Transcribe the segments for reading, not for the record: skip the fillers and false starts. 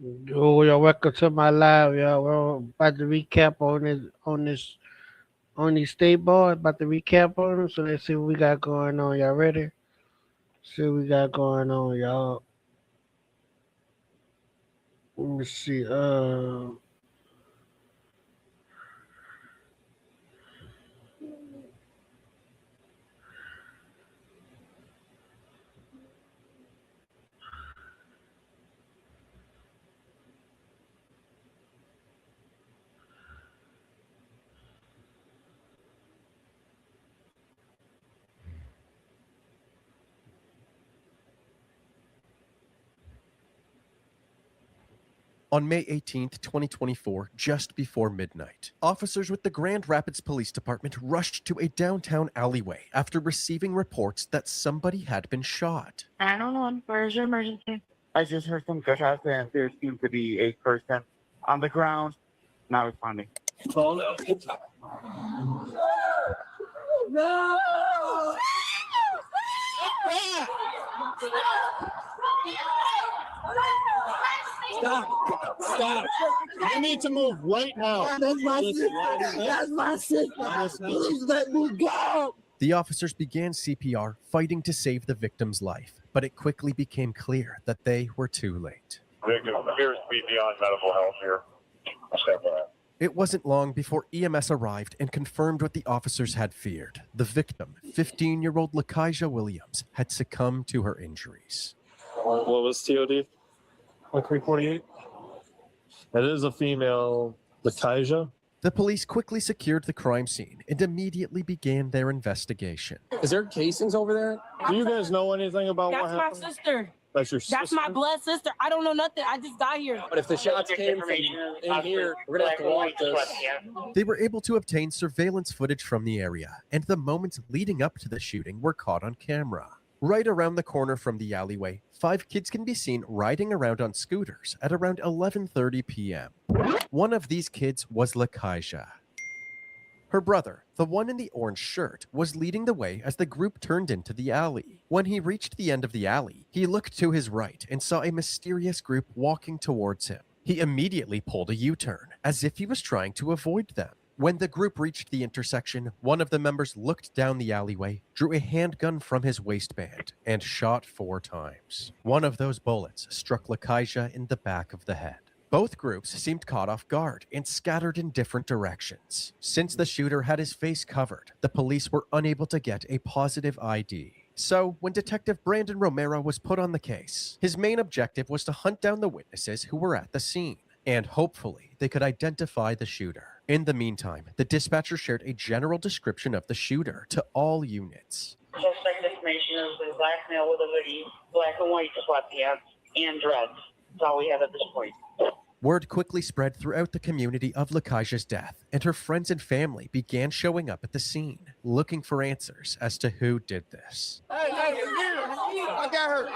Oh, yo, welcome to my live, yo. We're about to recap on these state boards. About to recap on them. So let's see what we got going on. Y'all ready? See what we got going on, y'all. Let me see. On May 18th, 2024, just before midnight, officers with the Grand Rapids Police Department rushed to a downtown alleyway after receiving reports that somebody had been shot. 911, where's your emergency? I just heard some gunshots and there seems to be a person on the ground not responding. Oh no. No! Stop. You need to move right now. That's my sister. That's my sister. Please let me go. The officers began CPR, fighting to save the victim's life, but it quickly became clear that they were too late. Victim appears to be beyond medical help here. Step back. It wasn't long before EMS arrived and confirmed what the officers had feared. The victim, 15-year-old Lakeisha Williams, had succumbed to her injuries. What was TOD? 348. That is a female, Lakeisha. The police quickly secured the crime scene and immediately began their investigation. Is there casings over there? Do you guys know anything about what That's my happened? sister. That's your sister? That's my blood sister. I don't know nothing. I just got here. But if the shots came from in here, we're gonna have to walk this. They were able to obtain surveillance footage from the area, and the moments leading up to the shooting were caught on camera. Right around the corner from the alleyway, 5 kids can be seen riding around on scooters at around 11:30 p.m. One of these kids was Lakeisha. Her brother, the one in the orange shirt, was leading the way as the group turned into the alley. When he reached the end of the alley, he looked to his right and saw a mysterious group walking towards him. He immediately pulled a U-turn, as if he was trying to avoid them. When the group reached the intersection, one of the members looked down the alleyway, drew a handgun from his waistband, and shot 4 times. One of those bullets struck Lakeisha in the back of the head. Both groups seemed caught off guard and scattered in different directions. Since the shooter had his face covered, the police were unable to get a positive ID. So, when Detective Brandon Romero was put on the case, his main objective was to hunt down the witnesses who were at the scene, and hopefully they could identify the shooter. In the meantime, the dispatcher shared a general description of the shooter to all units. Suspect information is a black male with a hoodie, black and white sweatpants, and dreads. That's all we have at this point. Word quickly spread throughout the community of Lakeisha's death, and her friends and family began showing up at the scene, looking for answers as to who did this. Hey, I got her.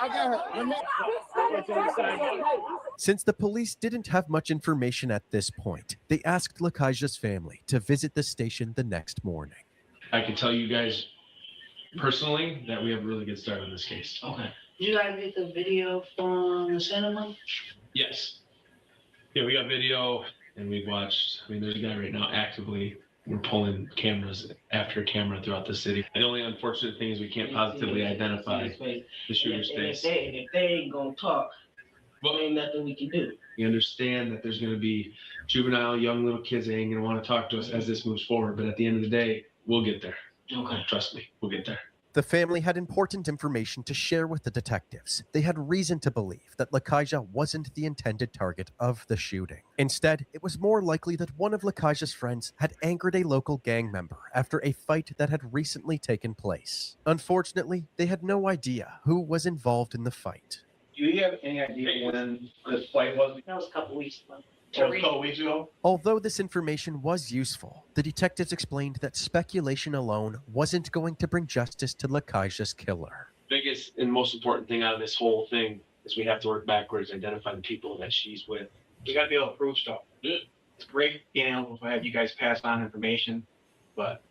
Since the police didn't have much information at this point, they asked Lakeisha's family to visit the station the next morning. I can tell you guys personally that we have a really good start on this case. Okay. Did you guys get the video from the cinema? Yes. Yeah, we got video and we've watched. I mean, there's a guy right now actively. We're pulling cameras after camera throughout the city. And the only unfortunate thing is we can't positively identify the shooter's face. If they ain't gonna talk, Well, there ain't nothing we can do. we understand that there's going to be juvenile, young little kids that ain't going to want to talk to us as this moves forward. But at the end of the day, we'll get there. Okay. Trust me, we'll get there. The family had important information to share with the detectives. They had reason to believe that Lakeisha wasn't the intended target of the shooting. Instead, it was more likely that one of Lakeisha's friends had angered a local gang member after a fight that had recently taken place. Unfortunately, they had no idea who was involved in the fight. Do you have any idea when this fight was? That was a couple weeks ago. That was a couple weeks ago? Although this information was useful, the detectives explained that speculation alone wasn't going to bring justice to Lakeisha's killer. Biggest and most important thing out of this whole thing is we have to work backwards, identify the people that she's with. You gotta be able to prove stuff. It's great being able to have you guys pass on information, but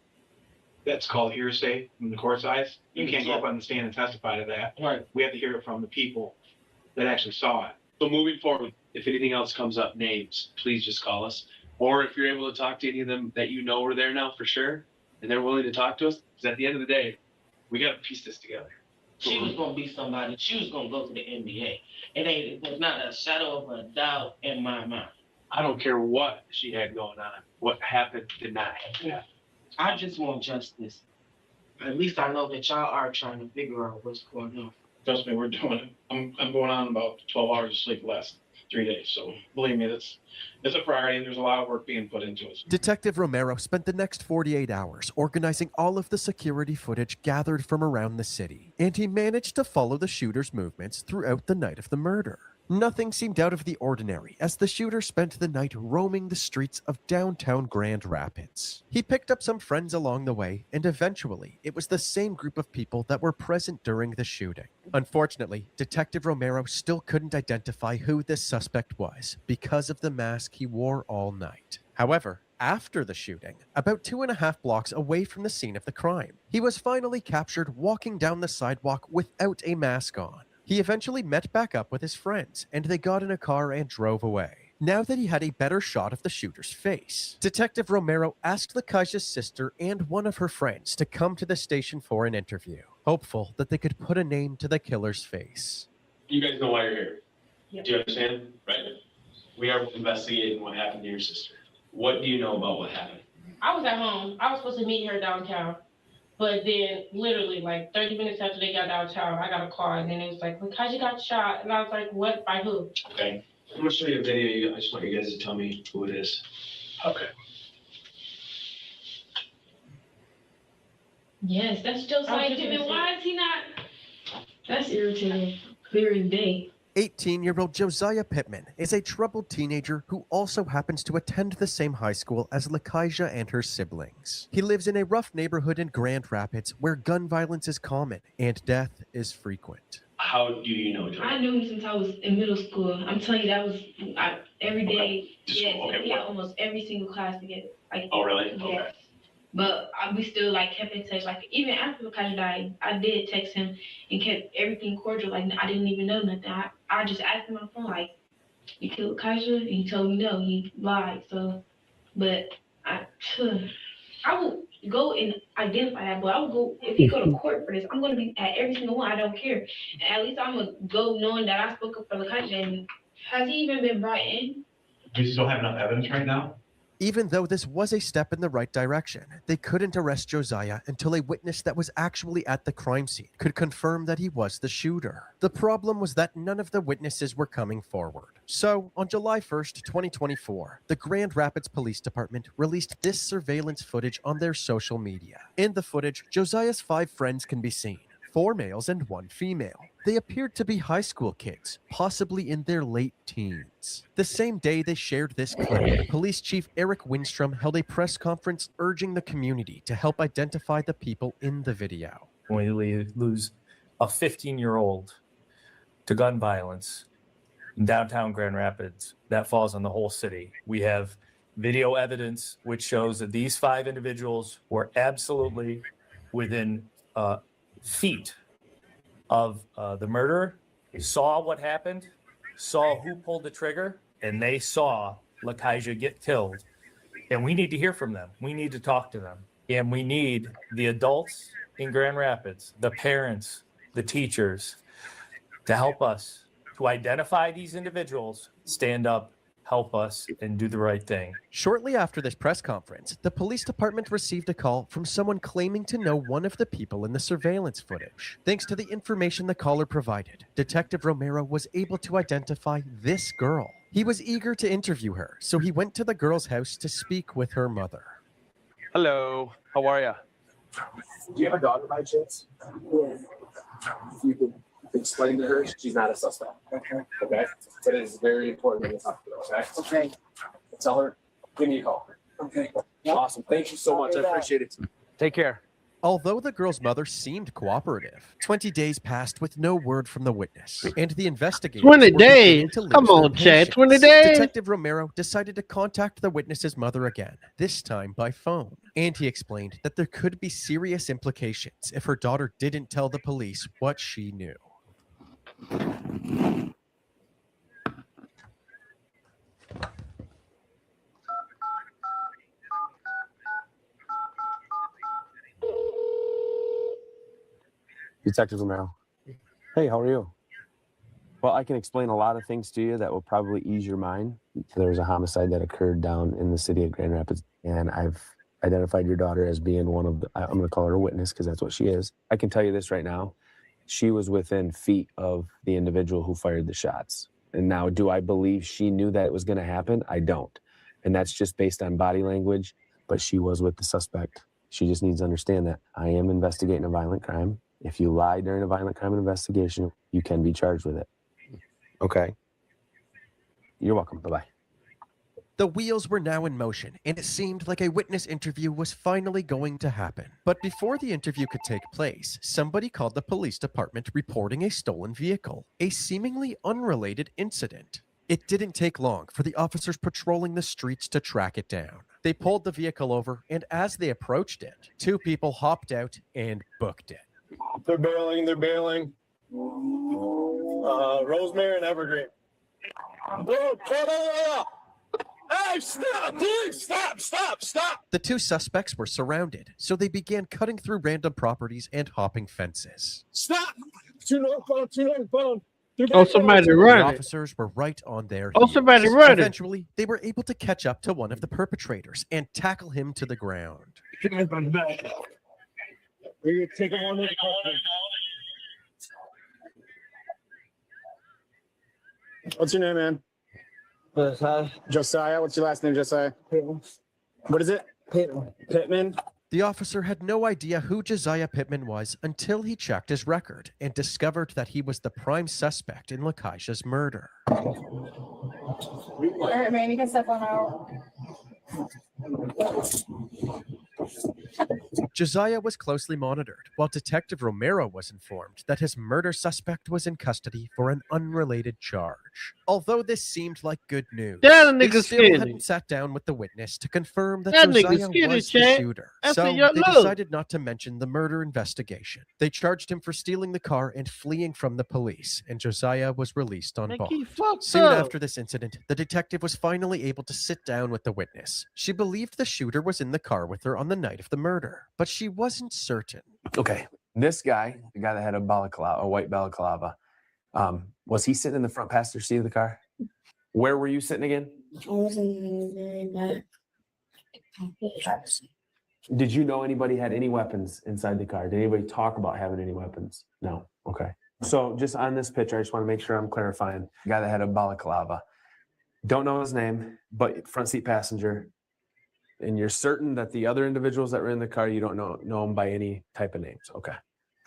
that's called hearsay in the court's eyes. You can't go up on the stand and testify to that. Right. We have to hear it from the people that actually saw it. So moving forward, if anything else comes up, names, please just call us. Or if you're able to talk to any of them that you know are there now for sure, and they're willing to talk to us, because at the end of the day, we got to piece this together. She was gonna be somebody. She was gonna go to the NBA. It was not a shadow of a doubt in my mind. I don't care what she had going on. What happened did not happen. Yeah. I just want justice. At least I know that y'all are trying to figure out what's going on. Trust me, we're doing it. I'm going on about 12 hours of sleep the last 3 days. So believe me, it's a priority and there's a lot of work being put into it. Detective Romero spent the next 48 hours organizing all of the security footage gathered from around the city, and he managed to follow the shooter's movements throughout the night of the murder. Nothing seemed out of the ordinary as the shooter spent the night roaming the streets of downtown Grand Rapids. He picked up some friends along the way, and eventually it was the same group of people that were present during the shooting. Unfortunately, Detective Romero still couldn't identify who this suspect was because of the mask he wore all night. However, after the shooting, about 2.5 blocks away from the scene of the crime, he was finally captured walking down the sidewalk without a mask on. He eventually met back up with his friends, and they got in a car and drove away. Now that he had a better shot of the shooter's face, Detective Romero asked Lakaija's sister and one of her friends to come to the station for an interview, hopeful that they could put a name to the killer's face. You guys know why you're here. Yep. Do you understand? Right. We are investigating what happened to your sister. What do you know about what happened? I was at home. I was supposed to meet her downtown. But then literally like 30 minutes after they got downtown, I got a call and then it was like, look, Kaija got shot. And I was like, what? By who? Okay. I'm going to show you a video. I just want you guys to tell me who it is. Okay. Yes, that's just like him. And why is he not? That's irritating. Clear as day. 18-year-old Josiah Pittman is a troubled teenager who also happens to attend the same high school as Lakaija and her siblings. He lives in a rough neighborhood in Grand Rapids where gun violence is common and death is frequent. How do you know Josiah? I knew him since I was in middle school. I'm telling you, that was every day. Yes, we had almost every single class together. Like, Oh, really? yes. Okay. But we still like kept in touch. Like even after Lakaija died, I did text him and kept everything cordial. Like I didn't even know nothing. I just asked him on the phone, like, you killed Lakaija? And he told me no. He lied. So, but I will go and identify that. But I will go if he go to court for this. I'm gonna be at every single one. I don't care. And at least I'm gonna go knowing that I spoke up for Lakaija. And has he even been brought in? Do you still have enough evidence right now? Even though this was a step in the right direction, they couldn't arrest Josiah until a witness that was actually at the crime scene could confirm that he was the shooter. The problem was that none of the witnesses were coming forward. So, on July 1st, 2024, the Grand Rapids Police Department released this surveillance footage on their social media. In the footage, Josiah's 5 friends can be seen. 4 males and 1 female. They appeared to be high school kids, possibly in their late teens. The same day they shared this clip, Police Chief Eric Windstrom held a press conference urging the community to help identify the people in the video. When we lose a 15-year-old to gun violence in downtown Grand Rapids, that falls on the whole city. We have video evidence which shows that these 5 individuals were absolutely within feet of the murderer, saw what happened, saw who pulled the trigger, and they saw Lakaija get killed. And we need to hear from them. We need to talk to them. And we need the adults in Grand Rapids, the parents, the teachers, to help us to identify these individuals, stand up, help us, and do the right thing. Shortly after this press conference, the police department received a call from someone claiming to know one of the people in the surveillance footage. Thanks to the information the caller provided, Detective Romero was able to identify this girl. He was eager to interview her, so he went to the girl's house to speak with her mother. Hello, how are you? Do you have a daughter by chance? Yes. If you could explain to her, she's not a suspect. Okay. Okay. But it is very important when you talk to her. Okay. Okay. Tell her, give me a call. Okay. Awesome. Thank you so much. I appreciate it. Take care. Although the girl's mother seemed cooperative, 20 days passed with no word from the witness, and the investigators 20 were days? beginning to lose Come on, their Chad, patience. 20 days? Detective Romero decided to contact the witness's mother again, this time by phone, and he explained that there could be serious implications if her daughter didn't tell the police what she knew. Detective Romero. Hey, how are you? Well, I can explain a lot of things to you that will probably ease your mind. There was a homicide that occurred down in the city of Grand Rapids, and I've identified your daughter as being one of the, I'm going to call her a witness because that's what she is. I can tell you this right now. She was within feet of the individual who fired the shots. And now, do I believe she knew that it was going to happen? I don't. And that's just based on body language, but she was with the suspect. She just needs to understand that I am investigating a violent crime. If you lie during a violent crime investigation, you can be charged with it. Okay. You're welcome. Bye-bye. The wheels were now in motion, and it seemed like a witness interview was finally going to happen. But before the interview could take place, somebody called the police department reporting a stolen vehicle, a seemingly unrelated incident. It didn't take long for the officers patrolling the streets to track it down. They pulled the vehicle over, and as they approached it, two people hopped out and booked it. They're bailing. Rosemary and Evergreen. Whoa, hey, stop, please, stop. The two suspects were surrounded, so they began cutting through random properties and hopping fences. Stop! Too northbound. Oh, somebody The running. officers were right on their Oh, heels. somebody running. Eventually, they were able to catch up to one of the perpetrators and tackle him to the ground. We're gonna take him on this. What's your name, man? Josiah. What's your last name, Josiah? Pittman. What is it? Pittman. The officer had no idea who Josiah Pittman was until he checked his record and discovered that he was the prime suspect in Lakeisha's murder. All right, man, you can step on out. Josiah was closely monitored, while Detective Romero was informed that his murder suspect was in custody for an unrelated charge. Although this seemed like good news, That they nigga still skinny. hadn't sat down with the witness to confirm that That nigga Josiah skinny, was the Chad. shooter. I So said, yo, they look. decided not to mention the murder investigation. They charged him for stealing the car and fleeing from the police, and Josiah was released on Like bond. he fucked Soon up. after this incident, the detective was finally able to sit down with the witness. She believed the shooter was in the car with her on the night of the murder, but she wasn't certain. Okay. This guy, the guy that had a balaclava, a white balaclava, was he sitting in the front passenger seat of the car? Where were you sitting again? I was in the very back. Did you know anybody had any weapons inside the car? Did anybody talk about having any weapons? No. Okay. So just on this picture, I just want to make sure I'm clarifying. The guy that had a balaclava. Don't know his name, but front seat passenger. And you're certain that the other individuals that were in the car, you don't know them by any type of names. Okay.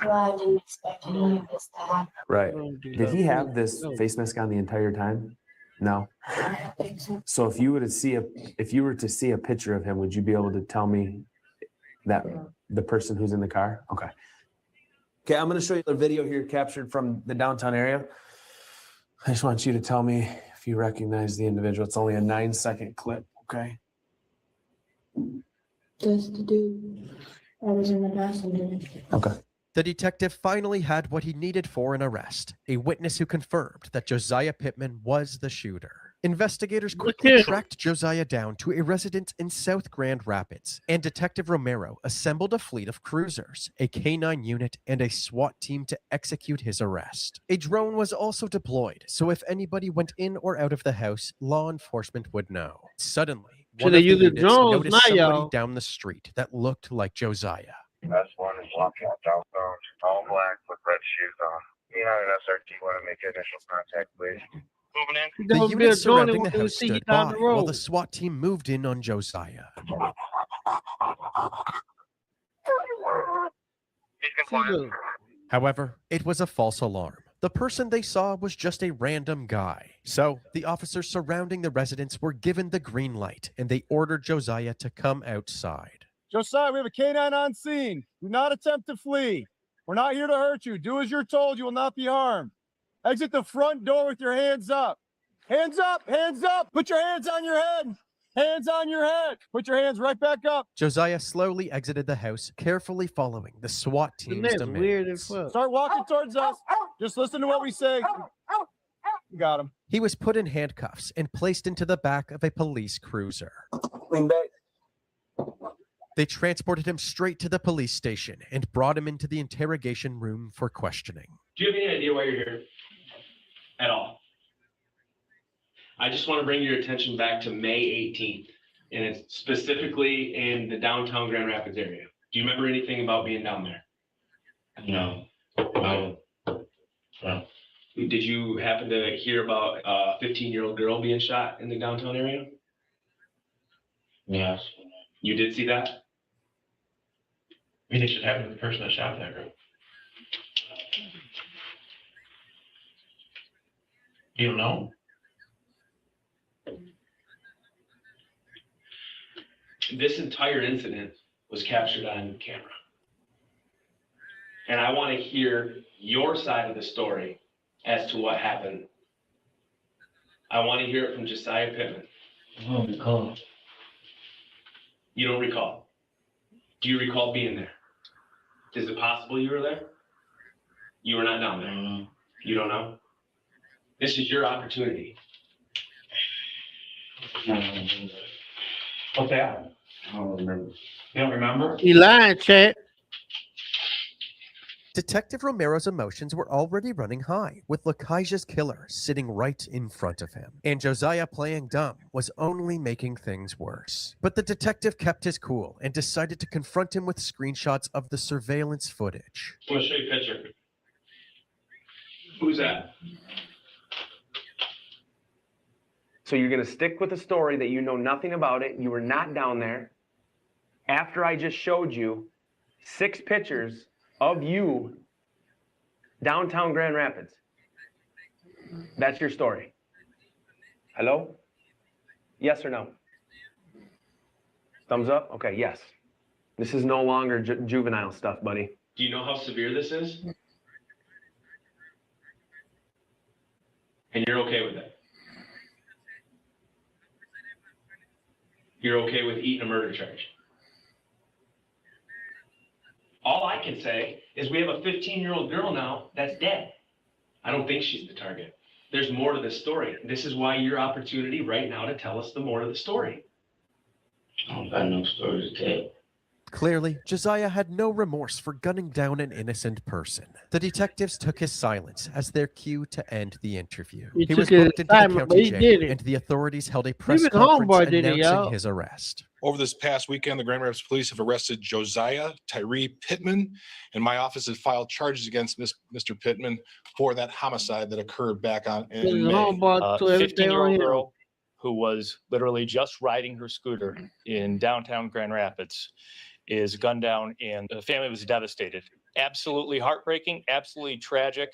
Well, I didn't expect any of this to happen. Right. Did he have this face mask on the entire time? No. I don't think so. So if you were to see a picture of him, would you be able to tell me that the person who's in the car? Okay. Okay, I'm going to show you the video here captured from the downtown area. I just want you to tell me if you recognize the individual. It's only a 9-second clip. Okay. Just the dude that was in the passenger. Okay. The detective finally had what he needed for an arrest, a witness who confirmed that Josiah Pittman was the shooter. Investigators quickly tracked Josiah down to a residence in South Grand Rapids, and Detective Romero assembled a fleet of cruisers, a K-9 unit, and a SWAT team to execute his arrest. A drone was also deployed, so if anybody went in or out of the house, law enforcement would know. Suddenly, one they of the use the units drones noticed now, somebody y'all. down the street that looked like Josiah. That's one is walking southbound, all black with red shoes on. United SRT want to make initial contact, please. Moving in. The There would be a units drone surrounding the when we house see you stood down by the while road. the SWAT team moved in on Josiah. He's compliant. However, it was a false alarm. The person they saw was just a random guy. So, the officers surrounding the residence were given the green light, and they ordered Josiah to come outside. Josiah, we have a K-9 on scene. Do not attempt to flee. We're not here to hurt you. Do as you're told. You will not be harmed. Exit the front door with your hands up. Hands up, hands up. Put your hands on your head. Hands on your head. Put your hands right back up. Josiah slowly exited the house, carefully following the SWAT team's That's demands. weird as fuck. Start walking towards us. Just listen to what we say. You got him. He was put in handcuffs and placed into the back of a police cruiser. Lean back. They transported him straight to the police station and brought him into the interrogation room for questioning. Do you have any idea why you're here? At all? I just want to bring your attention back to May 18th, and it's specifically in the downtown Grand Rapids area. Do you remember anything about being down there? No. No. Did you happen to hear about a 15-year-old girl being shot in the downtown area? Yes. You did see that? I mean, it should happen to the person that shot that girl. You don't know? This entire incident was captured on camera. And I want to hear your side of the story as to what happened. I want to hear it from Josiah Pittman. I don't recall. You don't recall? Do you recall being there? Is it possible you were there? You were not down there? You don't know? This is your opportunity. What's that? I don't remember. You don't remember? He lying, Chad. Detective Romero's emotions were already running high, with Lakaija's killer sitting right in front of him. And Josiah playing dumb was only making things worse. But the detective kept his cool and decided to confront him with screenshots of the surveillance footage. I'm going to show you a picture. Who's that? So you're going to stick with a story that you know nothing about it. You were not down there. After I just showed you 6 pictures of you downtown Grand Rapids. That's your story. Hello? Yes or no? Thumbs up? Okay, yes. This is no longer juvenile stuff, buddy. Do you know how severe this is? And you're okay with it? You're okay with eating a murder charge? All I can say is we have a 15-year-old girl now that's dead. I don't think she's the target. There's more to this story. This is why your opportunity right now to tell us the more of the story. I don't got no story to tell. Clearly, Josiah had no remorse for gunning down an innocent person. The detectives took his silence as their cue to end the interview. He was booked into the county jail, and the authorities held a press conference announcing his arrest. Over this past weekend, the Grand Rapids Police have arrested Josiah Tyree Pittman, and my office has filed charges against Mr. Pittman for that homicide that occurred back in May. 15-year-old girl who was literally just riding her scooter in downtown Grand Rapids is gunned down, and the family was devastated. Absolutely heartbreaking, absolutely tragic,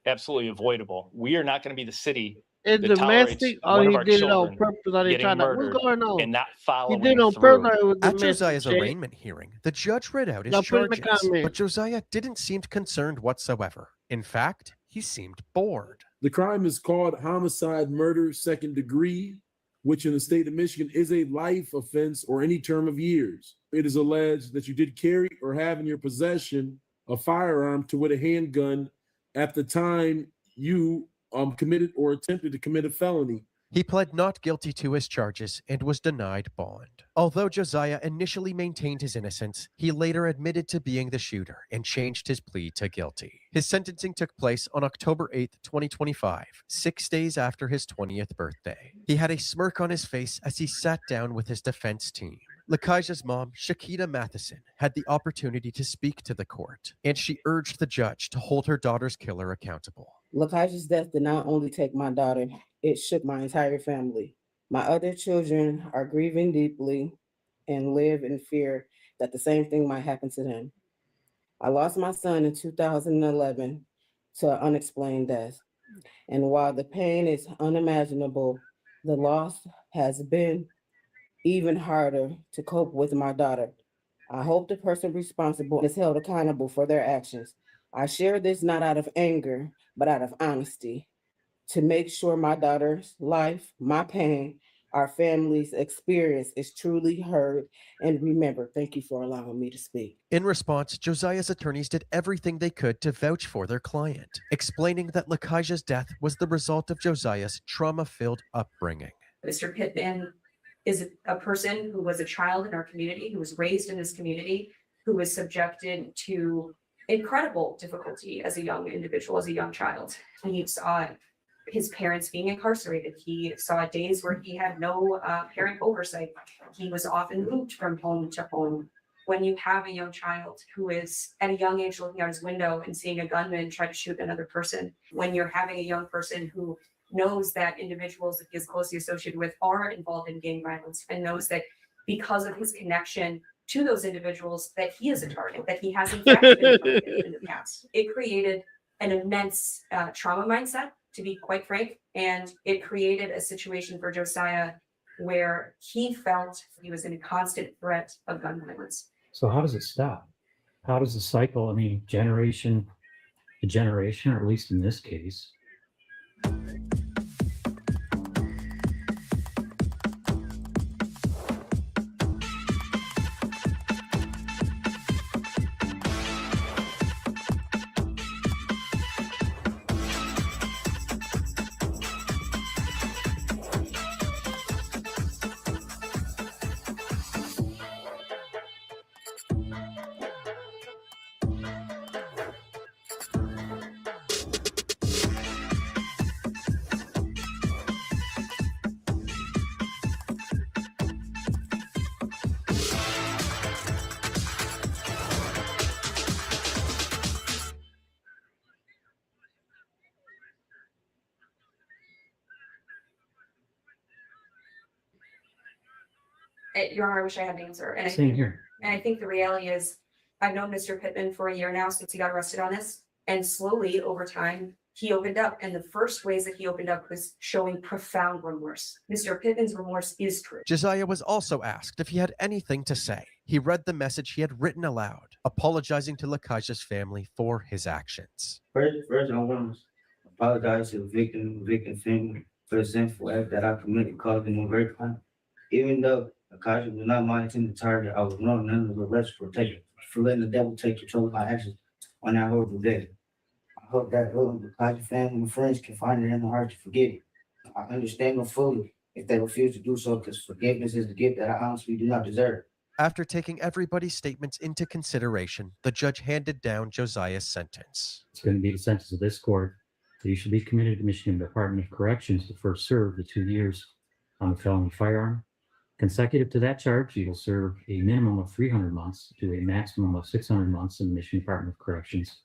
absolutely avoidable. We are not going to be the city It's that tolerates domestic, one or of he our did it on children purpose, or they getting trying to. murdered What's going on? and not He following did it on through. purpose. Or it was At domestic, Josiah's Chad. arraignment hearing, the judge read out his Y'all put in the charges, comments. but Josiah didn't seem concerned whatsoever. In fact, he seemed bored. The crime is called homicide, murder, second degree, which in the state of Michigan is a life offense or any term of years. It is alleged that you did carry or have in your possession a firearm to with a handgun at the time you committed or attempted to commit a felony. He pled not guilty to his charges and was denied bond. Although Josiah initially maintained his innocence, he later admitted to being the shooter and changed his plea to guilty. His sentencing took place on October 8th, 2025, 6 days after his 20th birthday. He had a smirk on his face as he sat down with his defense team. Lakaija's mom, Shakita Matheson, had the opportunity to speak to the court, and she urged the judge to hold her daughter's killer accountable. Lakaija's death did not only take my daughter, it shook my entire family. My other children are grieving deeply and live in fear that the same thing might happen to them. I lost my son in 2011 to an unexplained death. And while the pain is unimaginable, the loss has been even harder to cope with my daughter. I hope the person responsible is held accountable for their actions. I share this not out of anger, but out of honesty, to make sure my daughter's life, my pain, our family's experience is truly heard and remembered. Thank you for allowing me to speak. In response, Josiah's attorneys did everything they could to vouch for their client, explaining that Lakaija's death was the result of Josiah's trauma-filled upbringing. Mr. Pittman is a person who was a child in our community, who was raised in this community, who was subjected to incredible difficulty as a young individual, as a young child. He saw his parents being incarcerated. He saw days where he had no parent oversight. He was often moved from home to home. When you have a young child who is at a young age looking out his window and seeing a gunman try to shoot another person, when you're having a young person who knows that individuals that he is closely associated with are involved in gang violence and knows that because of his connection to those individuals that he is a target, that he has in fact been a target in the past. It created an immense trauma mindset, to be quite frank, and it created a situation for Josiah where he felt he was in a constant threat of gun violence. So how does it stop? How does the cycle, I mean, generation to generation, or at least in this case, Your Honor, I wish I had an answer. And same here. And I think the reality is, I've known Mr. Pittman for a year now since he got arrested on this. And slowly over time, he opened up. And the first ways that he opened up was showing profound remorse. Mr. Pittman's remorse is true. Josiah was also asked if he had anything to say. He read the message he had written aloud, apologizing to Lakaija's family for his actions. First, I want to apologize to the victim family for the sinful act that I committed, causing them great harm. Even though Lakaija was not my intended target, I was known nonetheless for letting the devil take control of my actions on that horrible day. I hope that the Lakaija family and friends can find it in their heart to forgive it. I understand them fully if they refuse to do so, because forgiveness is the gift that I honestly do not deserve. After taking everybody's statements into consideration, the judge handed down Josiah's sentence. it's going to be the sentence of this court that you should be committed to Michigan Department of Corrections to first serve the 2 years on the felony firearm. Consecutive to that charge, you will serve a minimum of 300 months to a maximum of 600 months in the Michigan Department of Corrections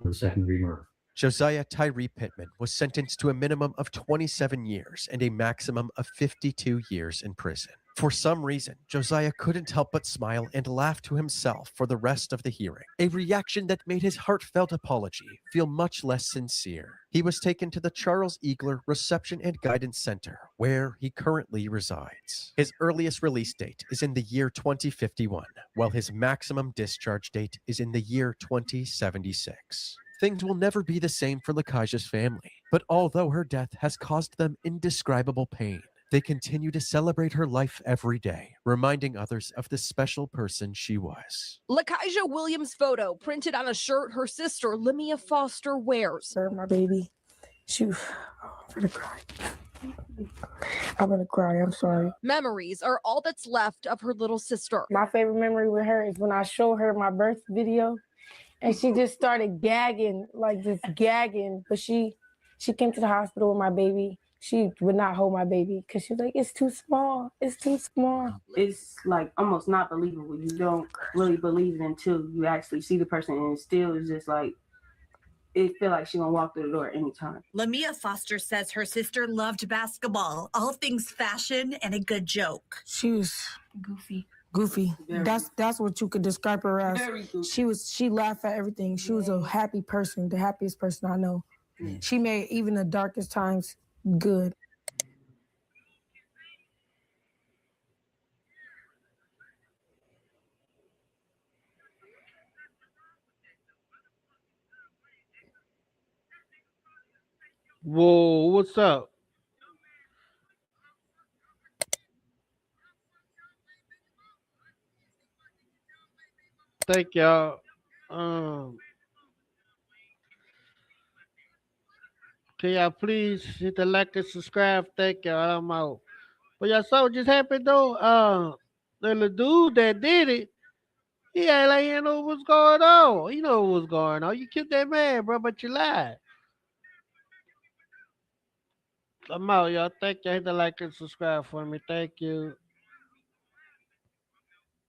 for the second-degree murder. Josiah Tyree Pittman was sentenced to a minimum of 27 years and a maximum of 52 years in prison. For some reason, Josiah couldn't help but smile and laugh to himself for the rest of the hearing, a reaction that made his heartfelt apology feel much less sincere. He was taken to the Charles Eagler Reception and Guidance Center, where he currently resides. His earliest release date is in the year 2051, while his maximum discharge date is in the year 2076. Things will never be the same for Lakaija's family, but although her death has caused them indescribable pain, they continue to celebrate her life every day, reminding others of the special person she was. Lakaija Williams' photo printed on a shirt her sister, Limia Foster, wears. My baby. I'm gonna cry. I'm gonna cry. I'm sorry. Memories are all that's left of her little sister. My favorite memory with her is when I show her my birth video and she just started gagging, like just gagging. But she came to the hospital with my baby. She would not hold my baby because she was like, it's too small. It's too small. It's like almost not believable. You don't really believe it until you actually see the person, and still it's just like, it feel like she gonna walk through the door anytime. Lamia Foster says her sister loved basketball, all things fashion, and a good joke. She was goofy. That's what you could describe her as. She laughed at everything. She was a happy person, the happiest person I know. She made even the darkest times good. Whoa, what's up? Thank y'all. Can y'all please hit the like and subscribe? Thank y'all. I'm out. But y'all saw what just happened though. Then the dude that did it, he act like he didn't know what's going on. He know what's going on. You killed that man, bro, but you lied. I'm out, y'all. Thank you. Hit the like and subscribe for me. Thank you.